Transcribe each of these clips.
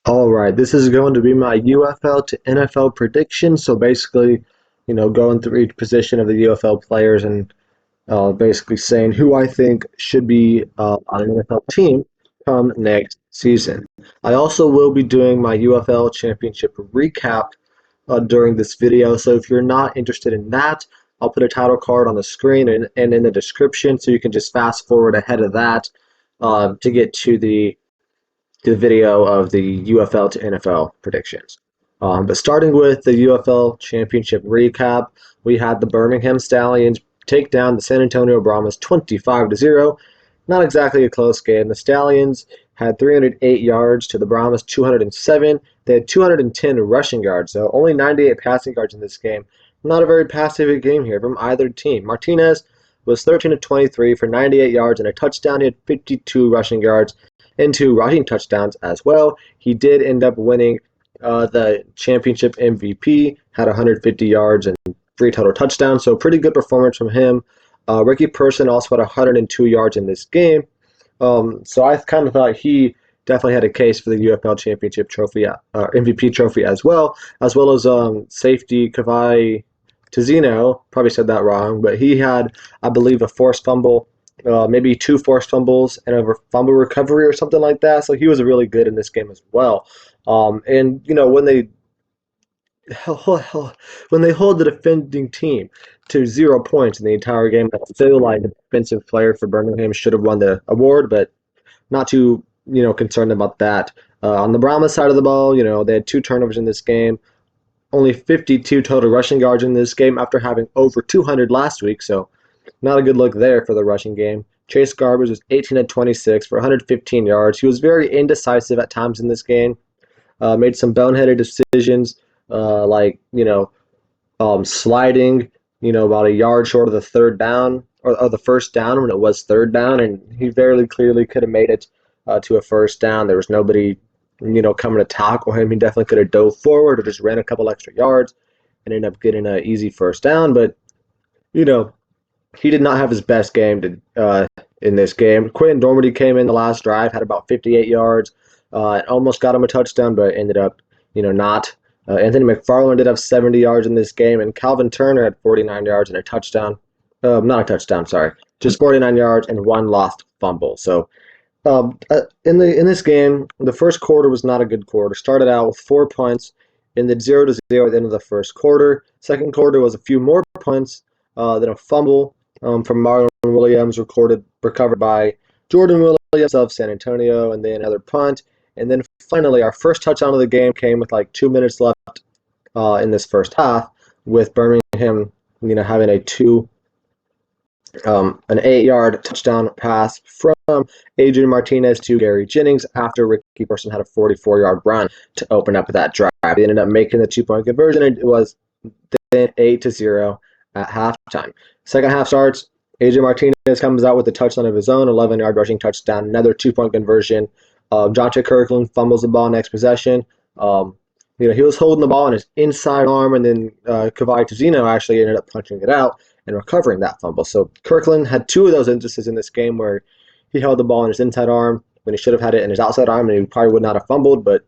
All right, this is going to be my UFL to NFL prediction. So basically, going through each position of the UFL players and basically saying who I think should be on an NFL team come next season. I also will be doing my UFL championship recap during this video. So if you're not interested in that, I'll put a title card on the screen and in the description, so you can just fast forward ahead of that to get to the video of the UFL to NFL predictions. But starting with the UFL championship recap, we had the Birmingham Stallions take down the San Antonio Brahmas 25-0. Not exactly a close game. The Stallions had 308 yards to the Brahmas 207. They had 210 rushing yards, so only 98 passing yards in this game. Not a very passive game here from either team. Martinez was 13 of 23 for 98 yards and a touchdown. He had 52 rushing yards and 2 rushing touchdowns as well. He did end up winning the championship MVP, had 150 yards and 3 total touchdowns, so pretty good performance from him. Ricky Person also had 102 yards in this game. So I kind of thought he definitely had a case for the UFL championship trophy, MVP trophy as well as safety Kavai Tizino. Probably said that wrong, but he had, I believe, a forced fumble, maybe 2 forced fumbles and a fumble recovery or something like that. So he was really good in this game as well. And when they when they hold the defending team to 0 points in the entire game, I feel like the defensive player for Birmingham should have won the award, but not too concerned about that. On the Brahma side of the ball, they had 2 turnovers in this game, only 52 total rushing yards in this game after having over 200 last week, so not a good look there for the rushing game. Chase Garbers was 18 of 26 for 115 yards. He was very indecisive at times in this game. Made some boneheaded decisions, like sliding, about a yard short of the third down or the first down when it was third down, and he very clearly could have made it to a first down. There was nobody, coming to tackle him. He definitely could have dove forward or just ran a couple extra yards and ended up getting an easy first down. But you know, he did not have his best game in this game. Quentin Dormady came in the last drive, had about 58 yards, almost got him a touchdown, but ended up, not. Anthony McFarland did have 70 yards in this game, and Calvin Turner had 49 yards and a touchdown. Not a touchdown, sorry, just 49 yards and 1 lost fumble. So in this game, the first quarter was not a good quarter. Started out with 4 points, ended 0-0 at the end of the first quarter. Second quarter was a few more points, then a fumble from Marlon Williams recovered by Jordan Williams of San Antonio, and then another punt. And then finally, our first touchdown of the game came with like 2 minutes left in this first half, with Birmingham, having an 8-yard touchdown pass from Adrian Martinez to Gary Jennings after Ricky Person had a 44-yard run to open up that drive. They ended up making the 2-point conversion, and it was then 8-0 at halftime. Second half starts. Adrian Martinez comes out with a touchdown of his own, 11-yard rushing touchdown, another 2-point conversion. Jonte Kirkland fumbles the ball next possession. He was holding the ball in his inside arm, and then Kavai Tizino actually ended up punching it out and recovering that fumble. So Kirkland had 2 of those instances in this game where he held the ball in his inside arm when he should have had it in his outside arm, and he probably would not have fumbled. But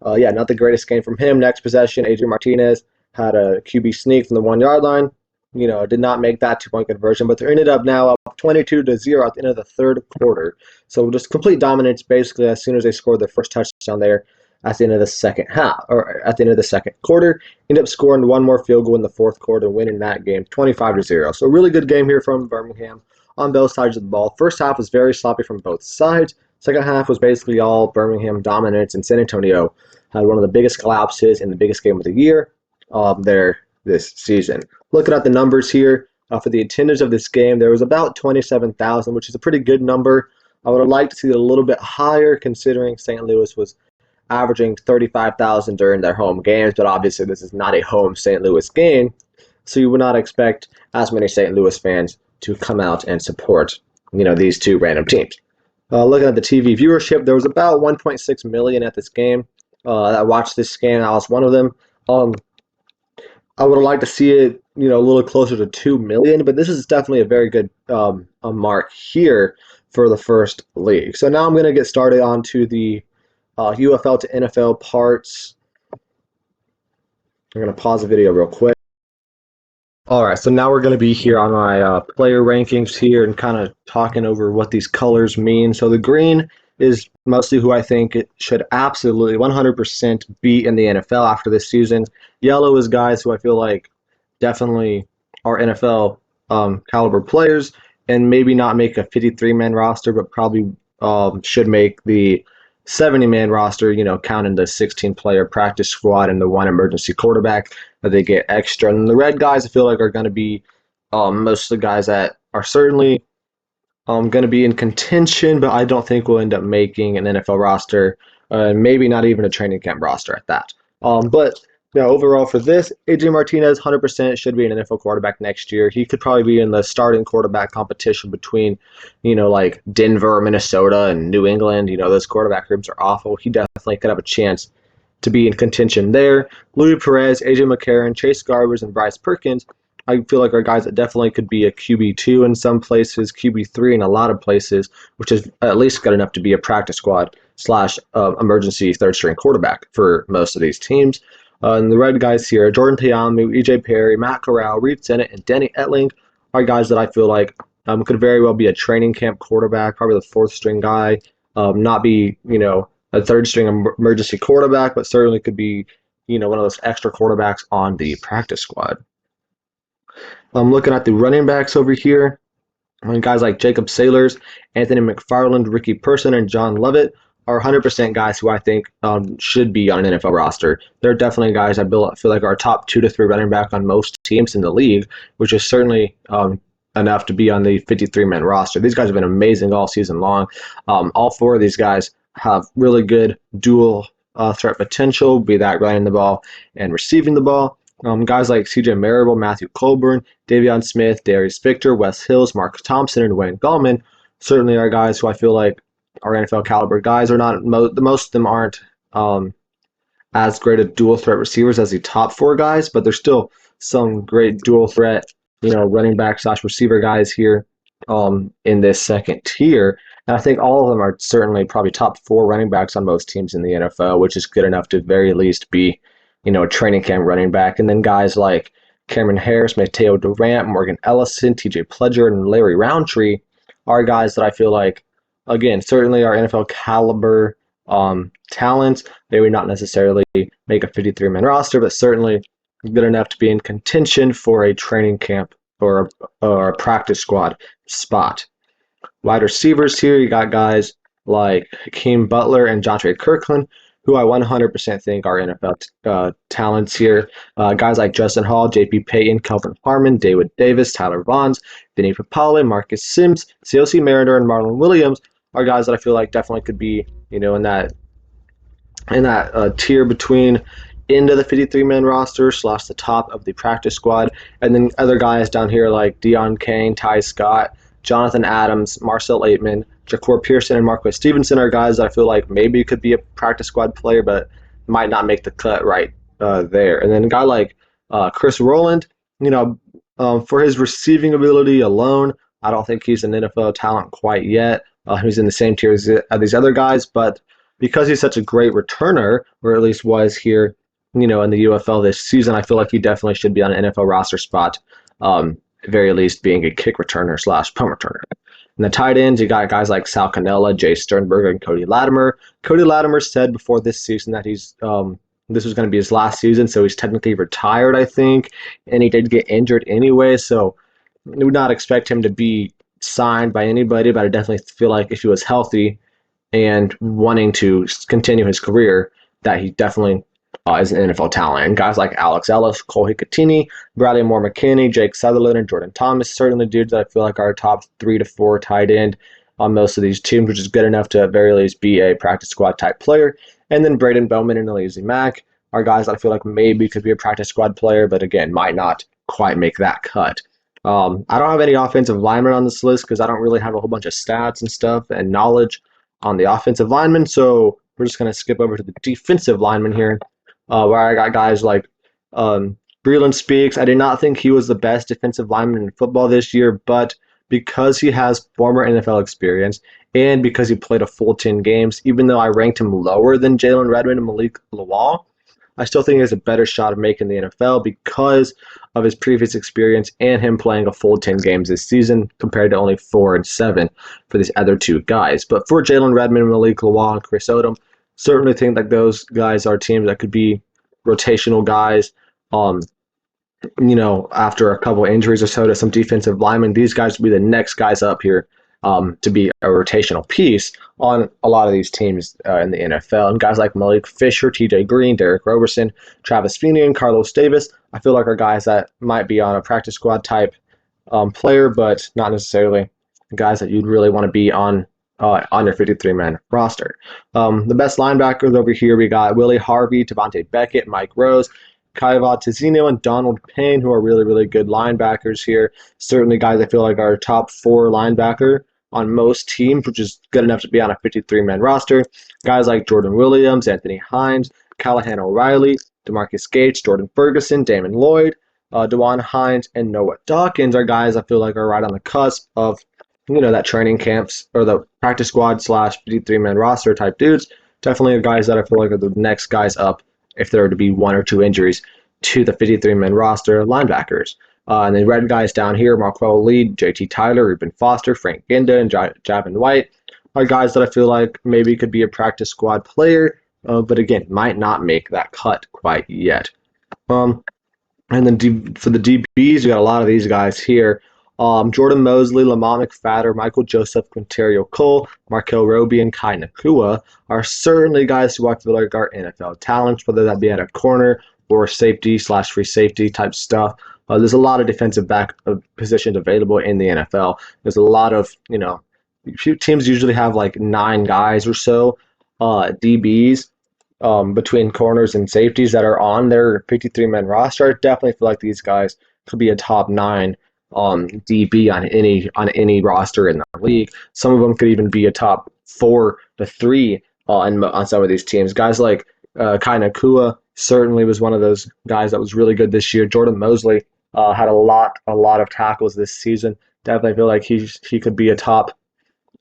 not the greatest game from him. Next possession, Adrian Martinez had a QB sneak from the 1-yard line. Did not make that 2-point conversion, but they ended up now up 22-0 at the end of the third quarter. So just complete dominance basically as soon as they scored their first touchdown there at the end of the second half, or at the end of the second quarter. Ended up scoring 1 more field goal in the fourth quarter, winning that game 25-0. So really good game here from Birmingham on both sides of the ball. First half was very sloppy from both sides. Second half was basically all Birmingham dominance, and San Antonio had one of the biggest collapses in the biggest game of the year there this season. Looking at the numbers here, for the attendance of this game, there was about 27,000, which is a pretty good number. I would have liked to see it a little bit higher, considering St. Louis was averaging 35,000 during their home games, but obviously this is not a home St. Louis game, so you would not expect as many St. Louis fans to come out and support, these 2 random teams. Looking at the TV viewership, there was about 1.6 million at this game that watched this game. I was one of them. I would have liked to see it, a little closer to 2 million, but this is definitely a very good a mark here for the first league. So now I'm going to get started on to the UFL to NFL parts. I'm going to pause the video real quick. All right, so now we're going to be here on my player rankings here and kind of talking over what these colors mean. So the green is mostly who I think it should absolutely 100% be in the NFL after this season. Yellow is guys who I feel like definitely are NFL caliber players and maybe not make a 53-man roster, but probably should make the 70-man roster, counting the 16-player practice squad and the one emergency quarterback that they get extra. And the red guys, I feel like, are going to be most of the guys that are certainly going to be in contention, but I don't think we'll end up making an NFL roster, maybe not even a training camp roster at that. But overall for this, AJ Martinez 100% should be an NFL quarterback next year. He could probably be in the starting quarterback competition between, like Denver, Minnesota, and New England. Those quarterback rooms are awful. He definitely could have a chance to be in contention there. Louis Perez, AJ McCarron, Chase Garbers, and Bryce Perkins, I feel like are guys that definitely could be a QB2 in some places, QB3 in a lot of places, which is at least good enough to be a practice squad / emergency third string quarterback for most of these teams. And the red guys here, Jordan Teamu, EJ Perry, Matt Corral, Reed Sennett, and Danny Etling are guys that I feel like could very well be a training camp quarterback, probably the fourth string guy, not be, a third string emergency quarterback, but certainly could be, one of those extra quarterbacks on the practice squad. I'm looking at the running backs over here. Guys like Jacob Sailors, Anthony McFarland, Ricky Person, and John Lovett are 100% guys who I think should be on an NFL roster. They're definitely guys I feel like are top 2 to 3 running back on most teams in the league, which is certainly enough to be on the 53-man roster. These guys have been amazing all season long. All 4 of these guys have really good dual threat potential, be that running the ball and receiving the ball. Guys like CJ Marable, Matthew Colburn, Davion Smith, Darius Victor, Wes Hills, Mark Thompson, and Wayne Gallman certainly are guys who I feel like are NFL caliber guys. Are not most of them aren't as great at dual threat receivers as the top 4 guys, but there's still some great dual threat, running back / receiver guys here in this second tier. And I think all of them are certainly probably top 4 running backs on most teams in the NFL, which is good enough to very least be, a training camp running back. And then guys like Cameron Harris, Mateo Durant, Morgan Ellison, TJ Pledger, and Larry Roundtree are guys that I feel like, again, certainly are NFL caliber talents. They would not necessarily make a 53-man roster, but certainly good enough to be in contention for a training camp or a practice squad spot. Wide receivers here, you got guys like Hakeem Butler and Jontre Kirkland, who I 100% think are NFL talents here. Guys like Justin Hall, J.P. Payton, Kelvin Harmon, David Davis, Tyler Vaughns, Vinny Papale, Marcus Sims, C.O.C. Mariner, and Marlon Williams are guys that I feel like definitely could be, in that tier between into the 53-man roster / the top of the practice squad. And then other guys down here like Deion Kane, Ty Scott, Jonathan Adams, Marcel Aitman, Ja'Cour Pearson, and Marquez Stevenson are guys that I feel like maybe could be a practice squad player, but might not make the cut right there. And then a guy like Chris Rowland, for his receiving ability alone, I don't think he's an NFL talent quite yet. He's in the same tier as these other guys, but because he's such a great returner, or at least was here, in the UFL this season, I feel like he definitely should be on an NFL roster spot, at very least being a kick returner / punt returner. In the tight ends, you got guys like Sal Cannella, Jay Sternberger, and Cody Latimer. Cody Latimer said before this season that this was going to be his last season, so he's technically retired, I think, and he did get injured anyway, so I would not expect him to be signed by anybody, but I definitely feel like if he was healthy and wanting to continue his career, that he definitely is an NFL talent. And guys like Alex Ellis, Cole Hicatini, Bradley Moore McKinney, Jake Sutherland, and Jordan Thomas, certainly dudes that I feel like are top 3 to 4 tight end on most of these teams, which is good enough to at very least be a practice squad type player. And then Braden Bowman and Alizé Mack are guys that I feel like maybe could be a practice squad player, but again, might not quite make that cut. I don't have any offensive linemen on this list because I don't really have a whole bunch of stats and stuff and knowledge on the offensive linemen, so we're just going to skip over to the defensive linemen here. Where I got guys like Breland Speaks. I did not think he was the best defensive lineman in football this year, but because he has former NFL experience and because he played a full 10 games, even though I ranked him lower than Jalen Redmond and Malik Lawal, I still think he has a better shot of making the NFL because of his previous experience and him playing a full 10 games this season compared to only 4 and 7 for these other two guys. But for Jalen Redmond, Malik Lawal, and Chris Odom, certainly think that those guys are teams that could be rotational guys. After a couple injuries or so to some defensive linemen, these guys will be the next guys up here to be a rotational piece on a lot of these teams in the NFL. And guys like Malik Fisher, TJ Green, Derek Roberson, Travis Feeney, and Carlos Davis, I feel like are guys that might be on a practice squad type player, but not necessarily guys that you'd really want to be on your 53-man roster. The best linebackers over here, we got Willie Harvey, Devontae Beckett, Mike Rose, Kaiva Tizino, and Donald Payne, who are really, really good linebackers here. Certainly guys I feel like are top 4 linebacker on most teams, which is good enough to be on a 53-man roster. Guys like Jordan Williams, Anthony Hines, Callahan O'Reilly, DeMarcus Gates, Jordan Ferguson, Damon Lloyd, DeJuan Hines, and Noah Dawkins are guys I feel like are right on the cusp of that training camps or the practice squad / 53-man roster type dudes. Definitely guys that I feel like are the next guys up if there were to be 1 or 2 injuries to the 53-man roster linebackers. And the red guys down here, Marquell Lee, JT Tyler, Reuben Foster, Frank Ginda, and Javin White are guys that I feel like maybe could be a practice squad player, but again, might not make that cut quite yet. And then for the DBs, you got a lot of these guys here. Jordan Mosley, Lamont McFadder, Michael Joseph, Quinterio Cole, Markel Roby, and Kai Nakua are certainly guys who I feel like are NFL talents, whether that be at a corner or safety / free safety type stuff. There's a lot of defensive back positions available in the NFL. There's a lot of, teams usually have like 9 guys or so, DBs, between corners and safeties that are on their 53-man roster. I definitely feel like these guys could be a top 9 DB on any roster in the league. Some of them could even be a top 4 to 3 on some of these teams. Guys like Kai Nakua certainly was one of those guys that was really good this year. Jordan Mosley had a lot of tackles this season. Definitely feel like he could be a top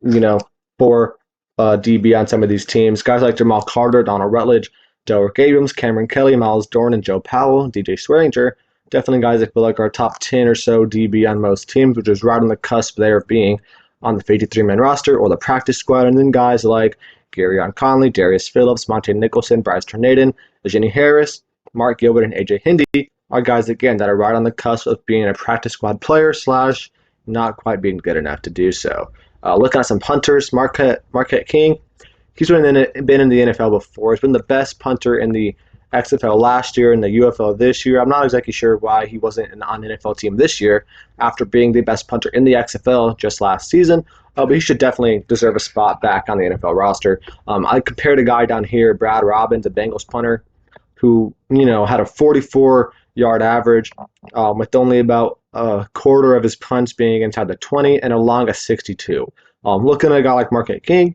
4 DB on some of these teams. Guys like Jamal Carter, Donald Rutledge, Derek Abrams, Cameron Kelly, Miles Dorn, and Joe Powell, DJ Swearinger. Definitely guys I feel like are top 10 or so DB on most teams, which is right on the cusp there of being on the 53-man roster or the practice squad. And then guys like Garyon Conley, Darius Phillips, Monte Nicholson, Bryce Tornaden, Jenny Harris, Mark Gilbert, and AJ Hindy are guys, again, that are right on the cusp of being a practice squad player / not quite being good enough to do so. Looking at some punters, Marquette King, he's been in the NFL before. He's been the best punter in the XFL last year and the UFL this year. I'm not exactly sure why he wasn't on an NFL team this year after being the best punter in the XFL just last season, but he should definitely deserve a spot back on the NFL roster. I compared a guy down here, Brad Robbins, a Bengals punter, who had a 44-yard average with only about a quarter of his punts being inside the 20 and a long of 62. Looking at a guy like Marquette King,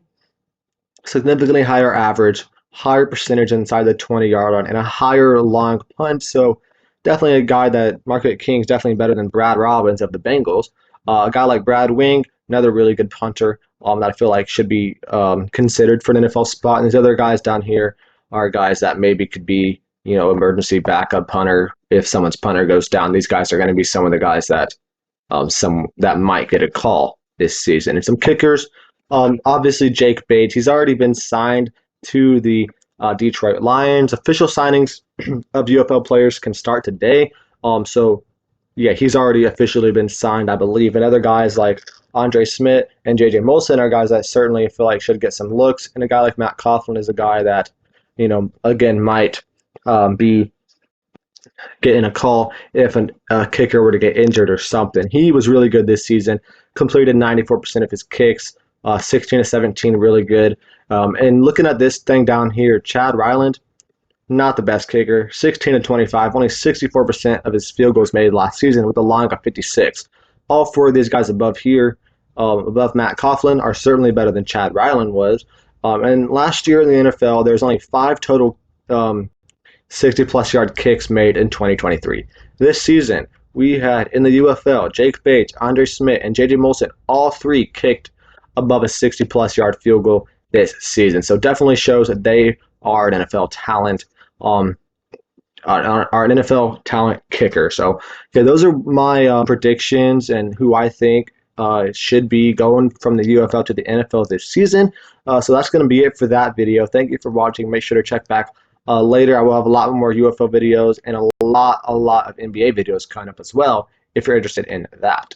significantly higher average, higher percentage inside the 20-yard line, and a higher long punt. So definitely a guy that Marquette King is definitely better than Brad Robbins of the Bengals. A guy like Brad Wing, another really good punter that I feel like should be considered for an NFL spot. And these other guys down here are guys that maybe could be, emergency backup punter if someone's punter goes down. These guys are going to be some of the guys that that might get a call this season. And some kickers, obviously Jake Bates. He's already been signed to the Detroit Lions. Official signings of UFL players can start today. So yeah, he's already officially been signed, I believe. And other guys like Andre Smith and JJ Molson are guys that certainly feel like should get some looks. And a guy like Matt Coughlin is a guy that, again, might be getting a call if a kicker were to get injured or something. He was really good this season, completed 94% of his kicks, 16 to 17, really good. And looking at this thing down here, Chad Ryland, not the best kicker, 16 to 25, only 64% of his field goals made last season with a long of 56. All 4 of these guys above here, above Matt Coughlin, are certainly better than Chad Ryland was. And last year in the NFL, there's only 5 total 60-plus yard kicks made in 2023. This season, we had in the UFL, Jake Bates, Andre Smith, and JJ Molson, all 3 kicked above a 60-plus yard field goal this season. So definitely shows that they are an NFL talent. Are an NFL talent kicker. So, yeah, those are my predictions and who I think should be going from the UFL to the NFL this season. So that's going to be it for that video. Thank you for watching. Make sure to check back later. I will have a lot more UFL videos and a lot of NBA videos coming up as well if you're interested in that.